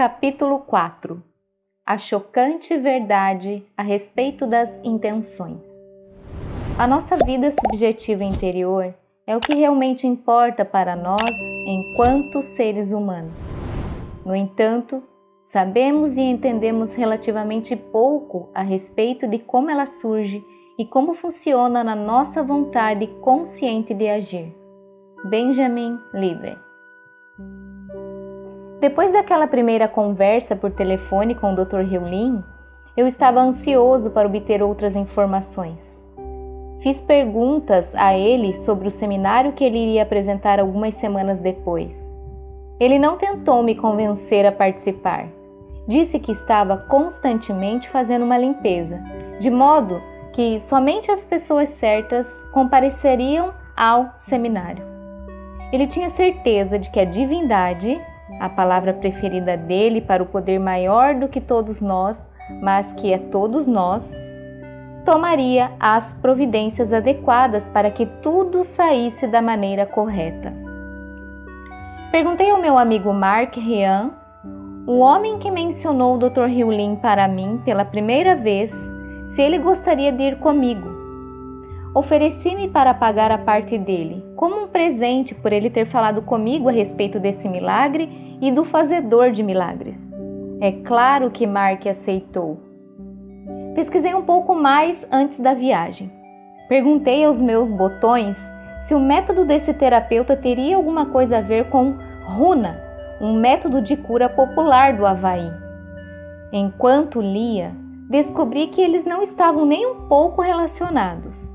Capítulo 4. A chocante verdade a respeito das intenções. A nossa vida subjetiva interior é o que realmente importa para nós enquanto seres humanos. No entanto, sabemos e entendemos relativamente pouco a respeito de como ela surge e como funciona na nossa vontade consciente de agir. Benjamin Libet. Depois daquela primeira conversa por telefone com o Dr. Heulin, eu estava ansioso para obter outras informações. Fiz perguntas a ele sobre o seminário que ele iria apresentar algumas semanas depois. Ele não tentou me convencer a participar. Disse que estava constantemente fazendo uma limpeza, de modo que somente as pessoas certas compareceriam ao seminário. Ele tinha certeza de que a divindade, a palavra preferida dele para o poder maior do que todos nós, mas que é todos nós, tomaria as providências adequadas para que tudo saísse da maneira correta. Perguntei ao meu amigo Mark Ryan, o homem que mencionou o Dr. Heulin para mim pela primeira vez, se ele gostaria de ir comigo. Ofereci-me para pagar a parte dele, como um presente por ele ter falado comigo a respeito desse milagre e do fazedor de milagres. É claro que Mark aceitou. Pesquisei um pouco mais antes da viagem. Perguntei aos meus botões se o método desse terapeuta teria alguma coisa a ver com Runa, um método de cura popular do Havaí. Enquanto lia, descobri que eles não estavam nem um pouco relacionados.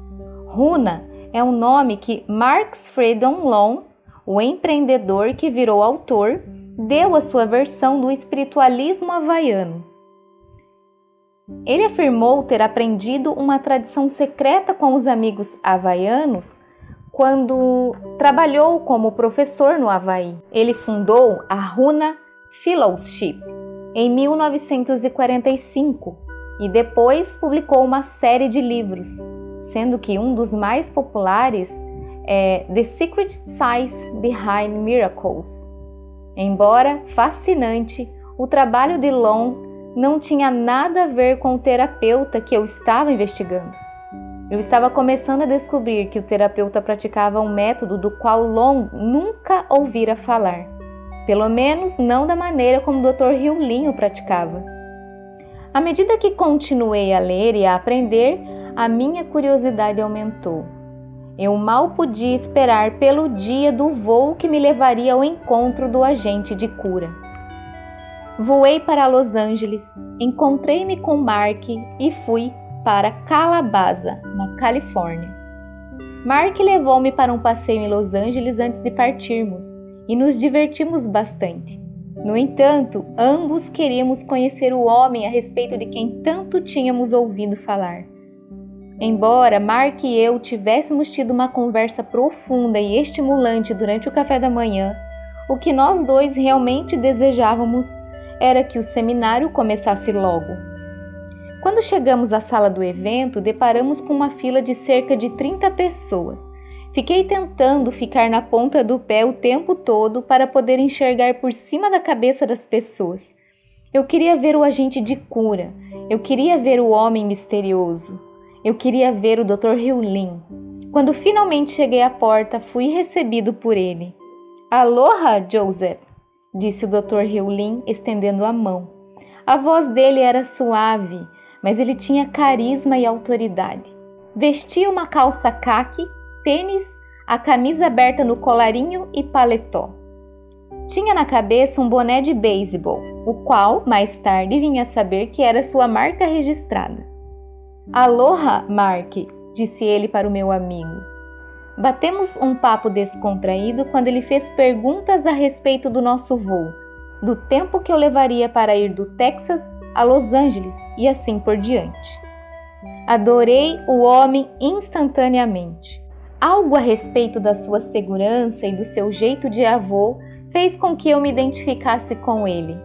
Runa é um nome que Marx Freedom Long, o empreendedor que virou autor, deu à sua versão do espiritualismo havaiano. Ele afirmou ter aprendido uma tradição secreta com os amigos havaianos quando trabalhou como professor no Havaí. Ele fundou a Runa Fellowship em 1945 e depois publicou uma série de livros, sendo que um dos mais populares é The Secret Science Behind Miracles. Embora fascinante, o trabalho de Long não tinha nada a ver com o terapeuta que eu estava investigando. Eu estava começando a descobrir que o terapeuta praticava um método do qual Long nunca ouvira falar, pelo menos não da maneira como o Dr. Heulin o praticava. À medida que continuei a ler e a aprender, a minha curiosidade aumentou. Eu mal podia esperar pelo dia do voo que me levaria ao encontro do agente de cura. Voei para Los Angeles, encontrei-me com Mark e fui para Calabasa, na Califórnia. Mark levou-me para um passeio em Los Angeles antes de partirmos e nos divertimos bastante. No entanto, ambos queríamos conhecer o homem a respeito de quem tanto tínhamos ouvido falar. Embora Mark e eu tivéssemos tido uma conversa profunda e estimulante durante o café da manhã, o que nós dois realmente desejávamos era que o seminário começasse logo. Quando chegamos à sala do evento, deparamos com uma fila de cerca de 30 pessoas. Fiquei tentando ficar na ponta do pé o tempo todo para poder enxergar por cima da cabeça das pessoas. Eu queria ver o agente de cura, eu queria ver o homem misterioso. Eu queria ver o Dr. Heulin. Quando finalmente cheguei à porta, fui recebido por ele. Aloha, Joseph, disse o Dr. Heulin, estendendo a mão. A voz dele era suave, mas ele tinha carisma e autoridade. Vestia uma calça caqui, tênis, a camisa aberta no colarinho e paletó. Tinha na cabeça um boné de beisebol, o qual, mais tarde, vinha a saber que era sua marca registrada. Aloha, Mark, disse ele para o meu amigo. Batemos um papo descontraído quando ele fez perguntas a respeito do nosso voo, do tempo que eu levaria para ir do Texas a Los Angeles e assim por diante. Adorei o homem instantaneamente. Algo a respeito da sua segurança e do seu jeito de avô fez com que eu me identificasse com ele.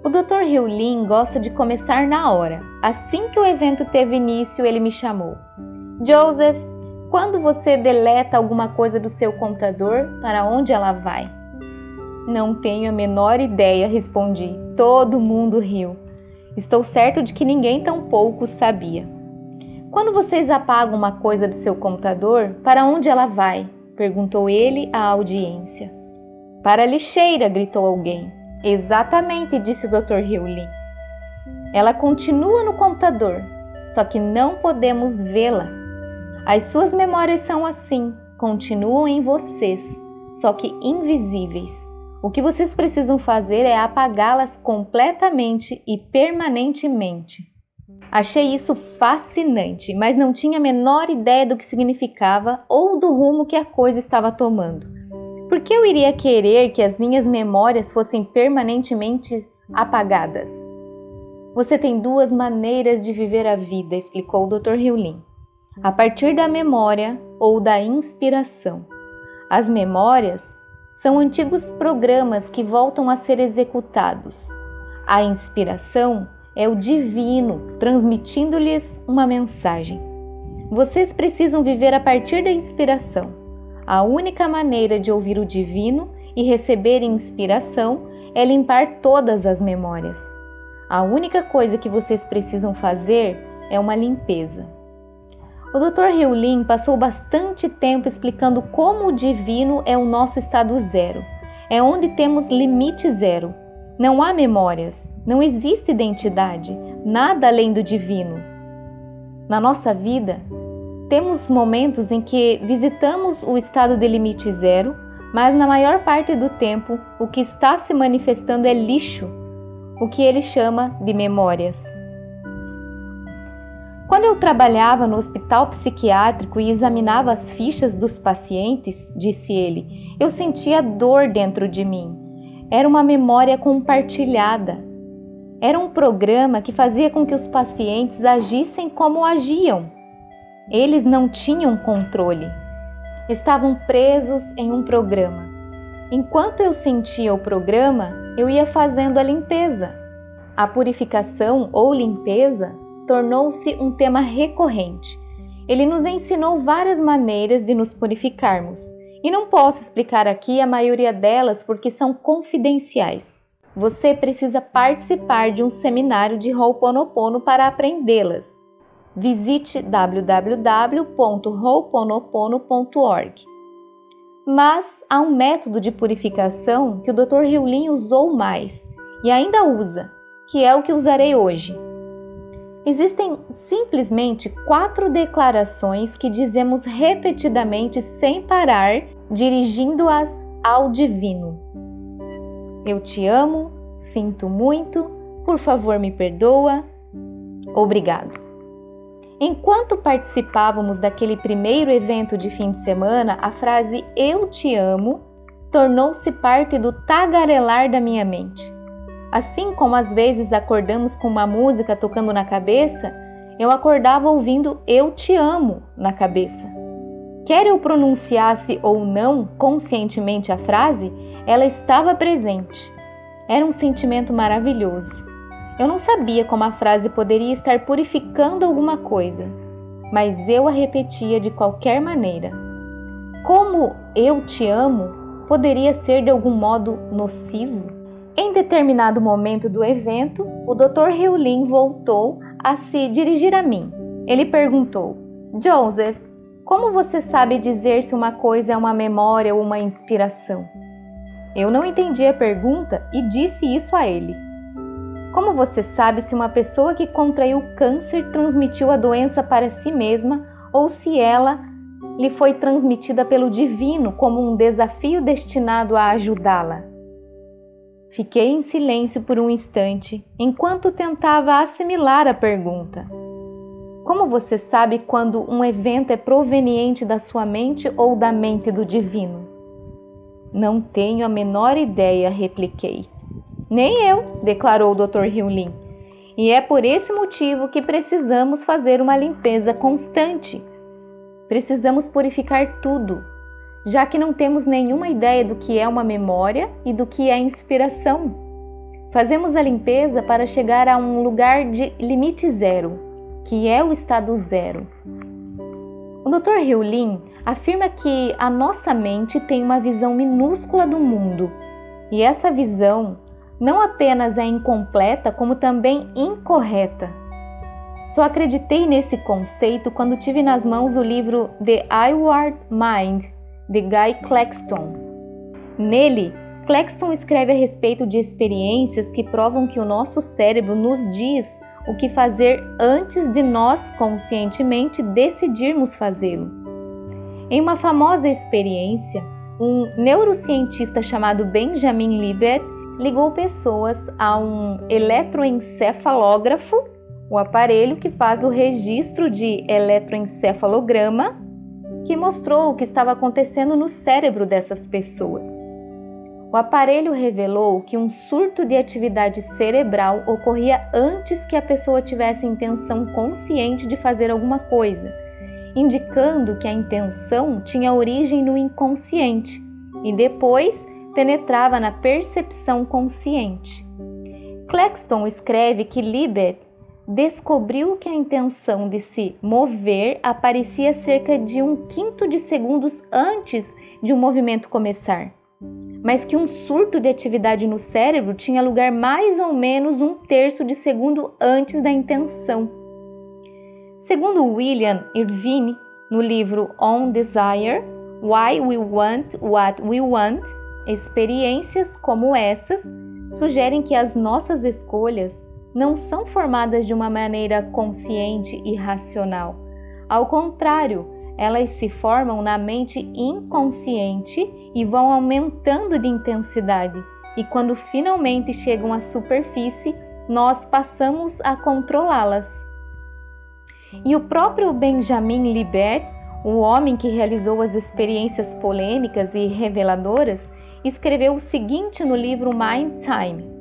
O Dr. Heulin gosta de começar na hora. Assim que o evento teve início, ele me chamou. Joseph, quando você deleta alguma coisa do seu computador, para onde ela vai? Não tenho a menor ideia, respondi. Todo mundo riu. Estou certo de que ninguém tampouco sabia. Quando vocês apagam uma coisa do seu computador, para onde ela vai? Perguntou ele à audiência. Para a lixeira, gritou alguém. Exatamente, disse o Dr. Hewlin. Ela continua no computador, só que não podemos vê-la. As suas memórias são assim, continuam em vocês, só que invisíveis. O que vocês precisam fazer é apagá-las completamente e permanentemente. Achei isso fascinante, mas não tinha a menor ideia do que significava ou do rumo que a coisa estava tomando. Por que eu iria querer que as minhas memórias fossem permanentemente apagadas? Você tem duas maneiras de viver a vida, explicou o Dr. Hewlin. A partir da memória ou da inspiração. As memórias são antigos programas que voltam a ser executados. A inspiração é o divino transmitindo-lhes uma mensagem. Vocês precisam viver a partir da inspiração. A única maneira de ouvir o divino e receber inspiração é limpar todas as memórias. A única coisa que vocês precisam fazer é uma limpeza. O Dr. Hewlin passou bastante tempo explicando como o divino é o nosso estado zero. É onde temos limite zero. Não há memórias, não existe identidade, nada além do divino. Na nossa vida, temos momentos em que visitamos o estado de limite zero, mas na maior parte do tempo o que está se manifestando é lixo, o que ele chama de memórias. Quando eu trabalhava no hospital psiquiátrico e examinava as fichas dos pacientes, disse ele, eu sentia dor dentro de mim. Era uma memória compartilhada. Era um programa que fazia com que os pacientes agissem como agiam. Eles não tinham controle. Estavam presos em um programa. Enquanto eu sentia o programa, eu ia fazendo a limpeza. A purificação ou limpeza tornou-se um tema recorrente. Ele nos ensinou várias maneiras de nos purificarmos, e não posso explicar aqui a maioria delas porque são confidenciais. Você precisa participar de um seminário de Ho'oponopono para aprendê-las. Visite www.ho'oponopono.org. Mas há um método de purificação que o Dr. Hewlin usou mais, e ainda usa, que é o que usarei hoje. Existem simplesmente 4 declarações que dizemos repetidamente sem parar, dirigindo-as ao divino. Eu te amo, sinto muito, por favor me perdoa, obrigado. Enquanto participávamos daquele primeiro evento de fim de semana, a frase eu te amo tornou-se parte do tagarelar da minha mente. Assim como às vezes acordamos com uma música tocando na cabeça, eu acordava ouvindo eu te amo na cabeça. Quer eu pronunciasse ou não conscientemente a frase, ela estava presente. Era um sentimento maravilhoso. Eu não sabia como a frase poderia estar purificando alguma coisa, mas eu a repetia de qualquer maneira. Como eu te amo poderia ser de algum modo nocivo? Em determinado momento do evento, o Dr. Hewlin voltou a se dirigir a mim. Ele perguntou, Joseph, como você sabe dizer se uma coisa é uma memória ou uma inspiração? Eu não entendi a pergunta e disse isso a ele. Como você sabe se uma pessoa que contraiu câncer transmitiu a doença para si mesma ou se ela lhe foi transmitida pelo divino como um desafio destinado a ajudá-la? Fiquei em silêncio por um instante, enquanto tentava assimilar a pergunta. Como você sabe quando um evento é proveniente da sua mente ou da mente do divino? Não tenho a menor ideia, repliquei. Nem eu, declarou o Dr. Hewlin. E é por esse motivo que precisamos fazer uma limpeza constante. Precisamos purificar tudo, já que não temos nenhuma ideia do que é uma memória e do que é inspiração. Fazemos a limpeza para chegar a um lugar de limite zero, que é o estado zero. O Dr. Hewlin afirma que a nossa mente tem uma visão minúscula do mundo, e essa visão não apenas é incompleta, como também incorreta. Só acreditei nesse conceito quando tive nas mãos o livro The Inward Mind, de Guy Claxton. Nele, Claxton escreve a respeito de experiências que provam que o nosso cérebro nos diz o que fazer antes de nós conscientemente decidirmos fazê-lo. Em uma famosa experiência, um neurocientista chamado Benjamin Libet ligou pessoas a um eletroencefalógrafo, o aparelho que faz o registro de eletroencefalograma, que mostrou o que estava acontecendo no cérebro dessas pessoas. O aparelho revelou que um surto de atividade cerebral ocorria antes que a pessoa tivesse intenção consciente de fazer alguma coisa, indicando que a intenção tinha origem no inconsciente e depois penetrava na percepção consciente. Claxton escreve que Libet descobriu que a intenção de se mover aparecia cerca de 1/5 de segundos antes de um movimento começar, mas que um surto de atividade no cérebro tinha lugar mais ou menos 1/3 de segundo antes da intenção. Segundo William Irvine, no livro On Desire, Why We Want What We Want, experiências como essas sugerem que as nossas escolhas não são formadas de uma maneira consciente e racional. Ao contrário, elas se formam na mente inconsciente e vão aumentando de intensidade, e quando finalmente chegam à superfície, nós passamos a controlá-las. E o próprio Benjamin Libet, o homem que realizou as experiências polêmicas e reveladoras, escreveu o seguinte no livro Mind Time: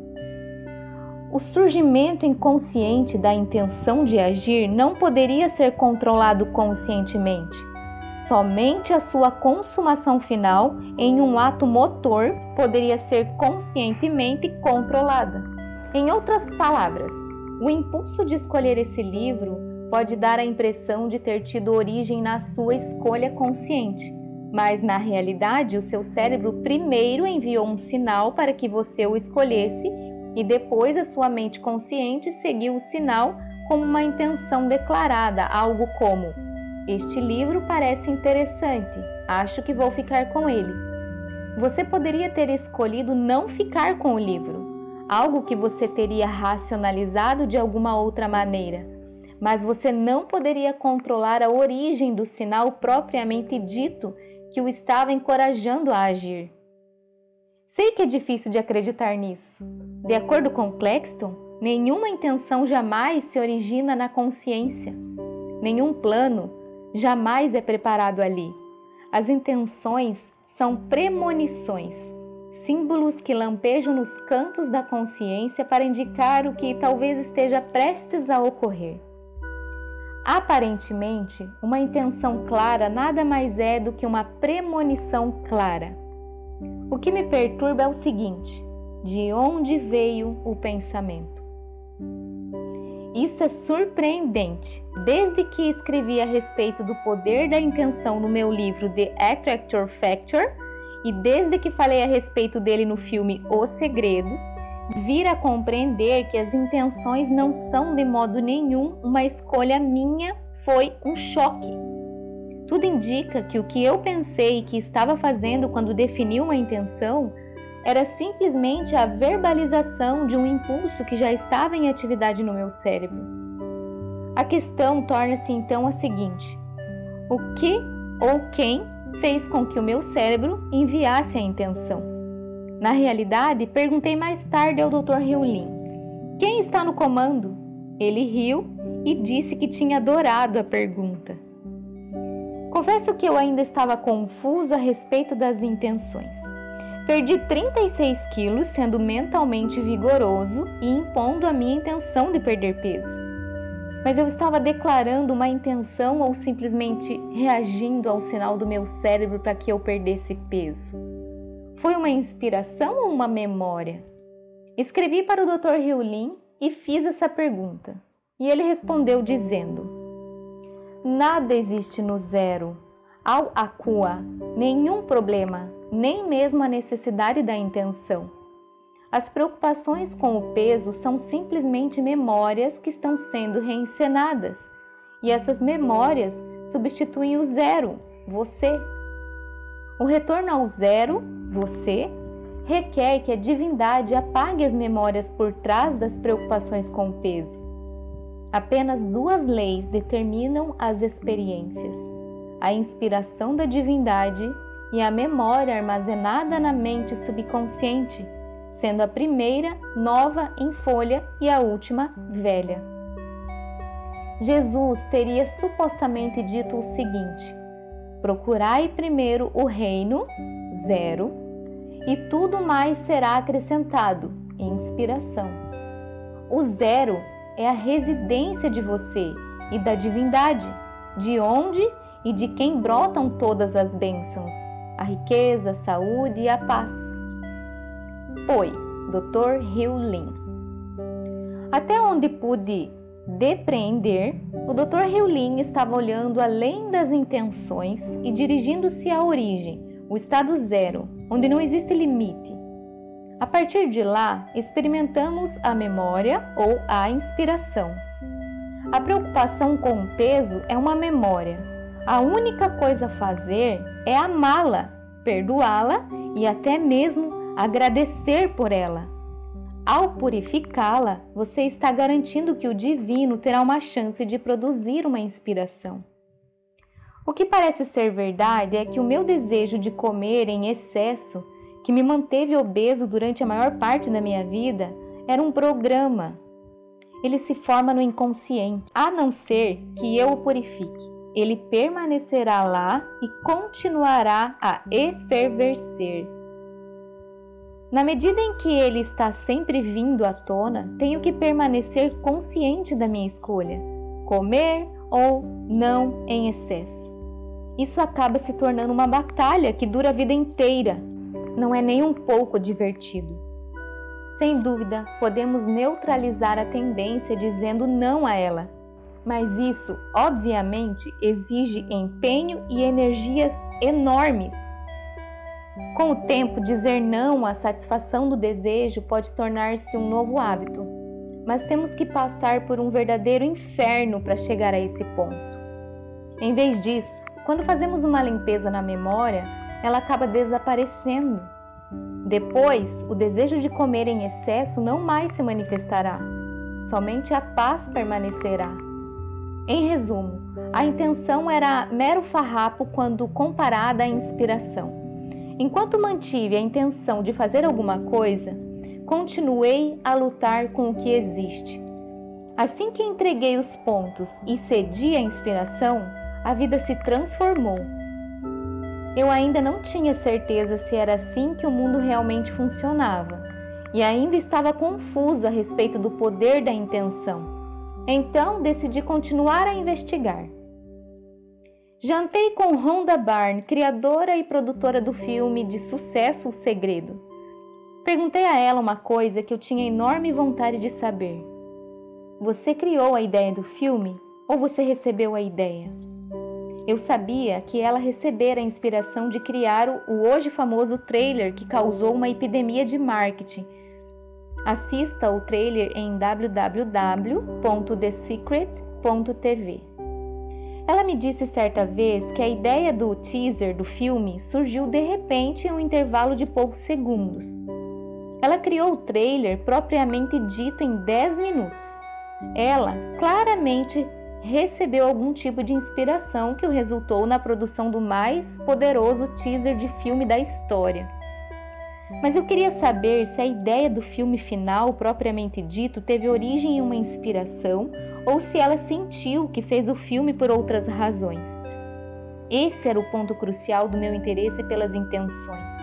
o surgimento inconsciente da intenção de agir não poderia ser controlado conscientemente. Somente a sua consumação final em um ato motor poderia ser conscientemente controlada. Em outras palavras, o impulso de escolher esse livro pode dar a impressão de ter tido origem na sua escolha consciente, mas na realidade o seu cérebro primeiro enviou um sinal para que você o escolhesse e depois a sua mente consciente seguiu o sinal como uma intenção declarada, algo como: este livro parece interessante, acho que vou ficar com ele. Você poderia ter escolhido não ficar com o livro, algo que você teria racionalizado de alguma outra maneira, mas você não poderia controlar a origem do sinal propriamente dito que o estava encorajando a agir. Sei que é difícil de acreditar nisso. De acordo com Claxton, nenhuma intenção jamais se origina na consciência. Nenhum plano jamais é preparado ali. As intenções são premonições, símbolos que lampejam nos cantos da consciência para indicar o que talvez esteja prestes a ocorrer. Aparentemente, uma intenção clara nada mais é do que uma premonição clara. O que me perturba é o seguinte: de onde veio o pensamento? Isso é surpreendente. Desde que escrevi a respeito do poder da intenção no meu livro The Attractor Factor e desde que falei a respeito dele no filme O Segredo, vir a compreender que as intenções não são de modo nenhum uma escolha minha, foi um choque. Tudo indica que o que eu pensei que estava fazendo quando defini uma intenção era simplesmente a verbalização de um impulso que já estava em atividade no meu cérebro. A questão torna-se então a seguinte: o que ou quem fez com que o meu cérebro enviasse a intenção? Na realidade, perguntei mais tarde ao Dr. Hewlin: quem está no comando? Ele riu e disse que tinha adorado a pergunta. Confesso que eu ainda estava confuso a respeito das intenções. Perdi 36 quilos sendo mentalmente vigoroso e impondo a minha intenção de perder peso. Mas eu estava declarando uma intenção ou simplesmente reagindo ao sinal do meu cérebro para que eu perdesse peso? Foi uma inspiração ou uma memória? Escrevi para o Dr. Hewlin e fiz essa pergunta. E ele respondeu dizendo: nada existe no zero, ao acua, nenhum problema, nem mesmo a necessidade da intenção. As preocupações com o peso são simplesmente memórias que estão sendo reencenadas. E essas memórias substituem o zero, você. O retorno ao zero, você, requer que a divindade apague as memórias por trás das preocupações com o peso. Apenas duas leis determinam as experiências: a inspiração da divindade e a memória armazenada na mente subconsciente, sendo a primeira nova em folha e a última velha. Jesus teria supostamente dito o seguinte: procurai primeiro o reino, zero, e tudo mais será acrescentado, inspiração. O zero é a residência de você e da divindade, de onde e de quem brotam todas as bênçãos, a riqueza, a saúde e a paz. Oi, Dr. Hugh Lin. Até onde pude depreender, o Dr. Hugh Lin estava olhando além das intenções e dirigindo-se à origem, o estado zero, onde não existe limite. A partir de lá, experimentamos a memória ou a inspiração. A preocupação com o peso é uma memória. A única coisa a fazer é amá-la, perdoá-la e até mesmo agradecer por ela. Ao purificá-la, você está garantindo que o divino terá uma chance de produzir uma inspiração. O que parece ser verdade é que o meu desejo de comer em excesso, que me manteve obeso durante a maior parte da minha vida, era um programa. Ele se forma no inconsciente, a não ser que eu o purifique. Ele permanecerá lá e continuará a efervescer. Na medida em que ele está sempre vindo à tona, tenho que permanecer consciente da minha escolha: comer ou não em excesso. Isso acaba se tornando uma batalha que dura a vida inteira. Não é nem um pouco divertido. Sem dúvida, podemos neutralizar a tendência dizendo não a ela, mas isso, obviamente, exige empenho e energias enormes. Com o tempo, dizer não à satisfação do desejo pode tornar-se um novo hábito, mas temos que passar por um verdadeiro inferno para chegar a esse ponto. Em vez disso, quando fazemos uma limpeza na memória, ela acaba desaparecendo. Depois, o desejo de comer em excesso não mais se manifestará, somente a paz permanecerá. Em resumo, a intenção era mero farrapo quando comparada à inspiração. Enquanto mantive a intenção de fazer alguma coisa, continuei a lutar com o que existe. Assim que entreguei os pontos e cedi à inspiração, a vida se transformou. Eu ainda não tinha certeza se era assim que o mundo realmente funcionava, e ainda estava confuso a respeito do poder da intenção. Então decidi continuar a investigar. Jantei com Rhonda Byrne, criadora e produtora do filme de sucesso O Segredo. Perguntei a ela uma coisa que eu tinha enorme vontade de saber. Você criou a ideia do filme ou você recebeu a ideia? Eu sabia que ela recebera a inspiração de criar o hoje famoso trailer que causou uma epidemia de marketing. Assista o trailer em www.thesecret.tv. Ela me disse certa vez que a ideia do teaser do filme surgiu de repente em um intervalo de poucos segundos. Ela criou o trailer propriamente dito em 10 minutos. Ela claramente recebeu algum tipo de inspiração que o resultou na produção do mais poderoso teaser de filme da história. Mas eu queria saber se a ideia do filme final, propriamente dito, teve origem em uma inspiração ou se ela sentiu que fez o filme por outras razões. Esse era o ponto crucial do meu interesse pelas intenções.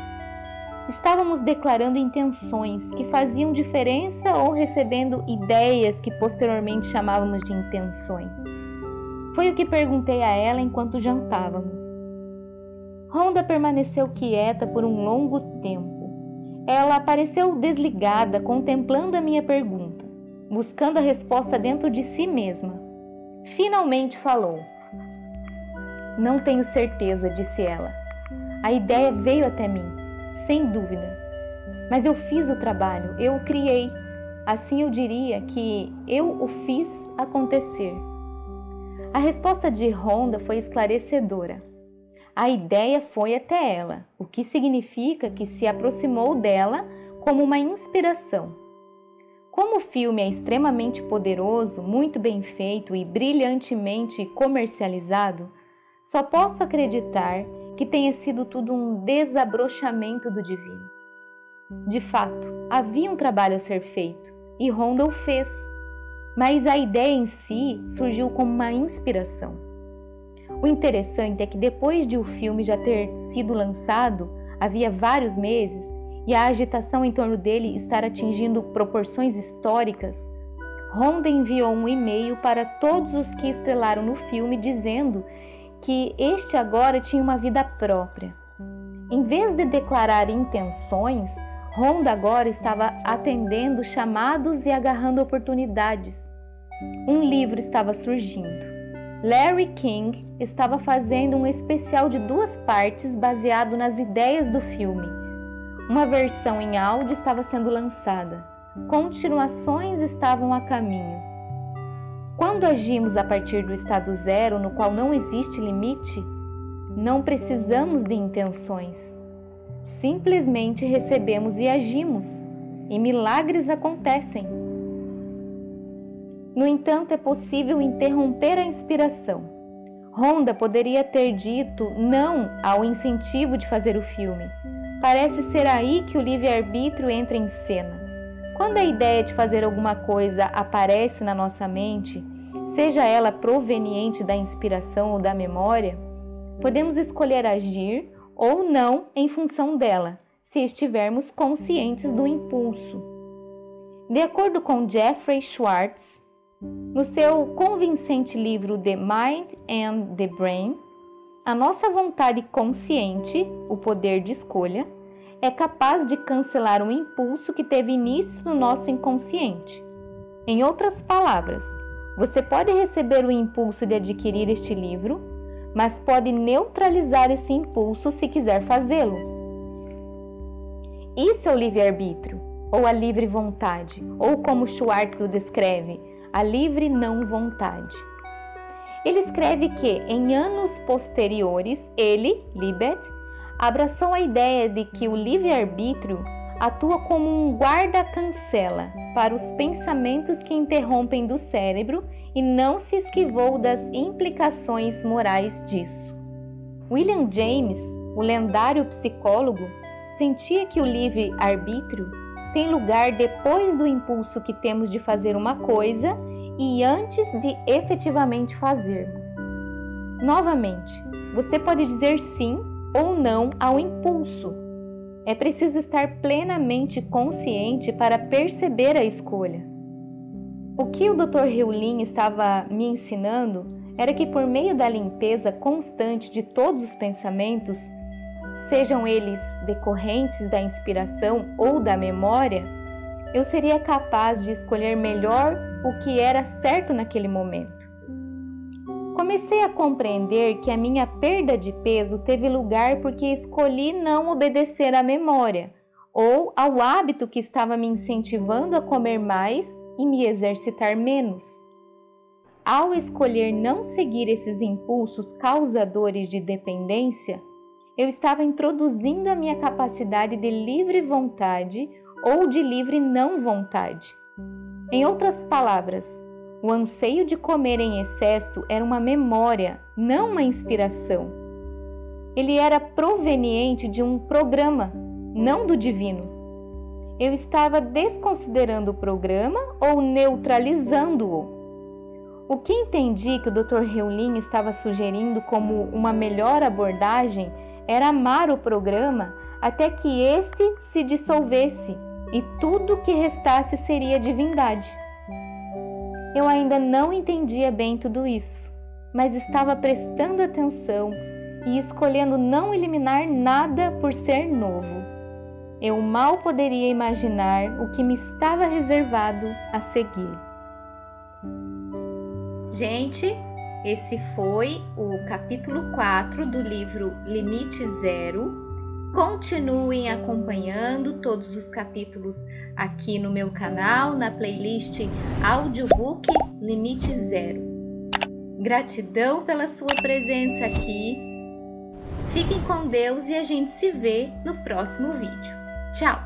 Estávamos declarando intenções que faziam diferença ou recebendo ideias que posteriormente chamávamos de intenções? Foi o que perguntei a ela enquanto jantávamos. Rhonda permaneceu quieta por um longo tempo. Ela pareceu desligada, contemplando a minha pergunta, buscando a resposta dentro de si mesma. Finalmente falou. Não tenho certeza, disse ela. A ideia veio até mim, sem dúvida. Mas eu fiz o trabalho, eu o criei. Assim eu diria que eu o fiz acontecer. A resposta de Rhonda foi esclarecedora. A ideia foi até ela, o que significa que se aproximou dela como uma inspiração. Como o filme é extremamente poderoso, muito bem feito e brilhantemente comercializado, só posso acreditar que tenha sido tudo um desabrochamento do divino. De fato, havia um trabalho a ser feito e Rhonda o fez, mas a ideia em si surgiu como uma inspiração. O interessante é que depois de o filme já ter sido lançado, havia vários meses, e a agitação em torno dele estar atingindo proporções históricas, Rhonda enviou um e-mail para todos os que estrelaram no filme dizendo que este agora tinha uma vida própria. Em vez de declarar intenções, Rhonda agora estava atendendo chamados e agarrando oportunidades. Um livro estava surgindo. Larry King estava fazendo um especial de 2 partes baseado nas ideias do filme. Uma versão em áudio estava sendo lançada. Continuações estavam a caminho. Quando agimos a partir do estado zero, no qual não existe limite, não precisamos de intenções. Simplesmente recebemos e agimos, e milagres acontecem. No entanto, é possível interromper a inspiração. Rhonda poderia ter dito não ao incentivo de fazer o filme. Parece ser aí que o livre-arbítrio entra em cena. Quando a ideia de fazer alguma coisa aparece na nossa mente, seja ela proveniente da inspiração ou da memória, podemos escolher agir ou não em função dela, se estivermos conscientes do impulso. De acordo com Jeffrey Schwartz, no seu convincente livro The Mind and the Brain, a nossa vontade consciente, o poder de escolha, é capaz de cancelar um impulso que teve início no nosso inconsciente. Em outras palavras, você pode receber o impulso de adquirir este livro, mas pode neutralizar esse impulso se quiser fazê-lo. Isso é o livre-arbítrio, ou a livre vontade, ou como Schwartz o descreve, a livre não vontade. Ele escreve que, em anos posteriores, ele, Libet, abraçou a ideia de que o livre-arbítrio atua como um guarda-cancela para os pensamentos que interrompem do cérebro e não se esquivou das implicações morais disso. William James, o lendário psicólogo, sentia que o livre-arbítrio tem lugar depois do impulso que temos de fazer uma coisa e antes de efetivamente fazermos. Novamente, você pode dizer sim ou não ao impulso. É preciso estar plenamente consciente para perceber a escolha. O que o Dr. Heulin estava me ensinando era que por meio da limpeza constante de todos os pensamentos, sejam eles decorrentes da inspiração ou da memória, eu seria capaz de escolher melhor o que era certo naquele momento. Comecei a compreender que a minha perda de peso teve lugar porque escolhi não obedecer à memória ou ao hábito que estava me incentivando a comer mais e me exercitar menos. Ao escolher não seguir esses impulsos causadores de dependência, eu estava introduzindo a minha capacidade de livre vontade ou de livre não vontade. Em outras palavras, o anseio de comer em excesso era uma memória, não uma inspiração. Ele era proveniente de um programa, não do divino. Eu estava desconsiderando o programa ou neutralizando-o. O que entendi que o Dr. Heulin estava sugerindo como uma melhor abordagem era amar o programa até que este se dissolvesse e tudo que restasse seria divindade. Eu ainda não entendia bem tudo isso, mas estava prestando atenção e escolhendo não eliminar nada por ser novo. Eu mal poderia imaginar o que me estava reservado a seguir. Gente, esse foi o capítulo 4 do livro Limite Zero. Continuem acompanhando todos os capítulos aqui no meu canal, na playlist Audiobook Limite Zero. Gratidão pela sua presença aqui. Fiquem com Deus e a gente se vê no próximo vídeo. Tchau!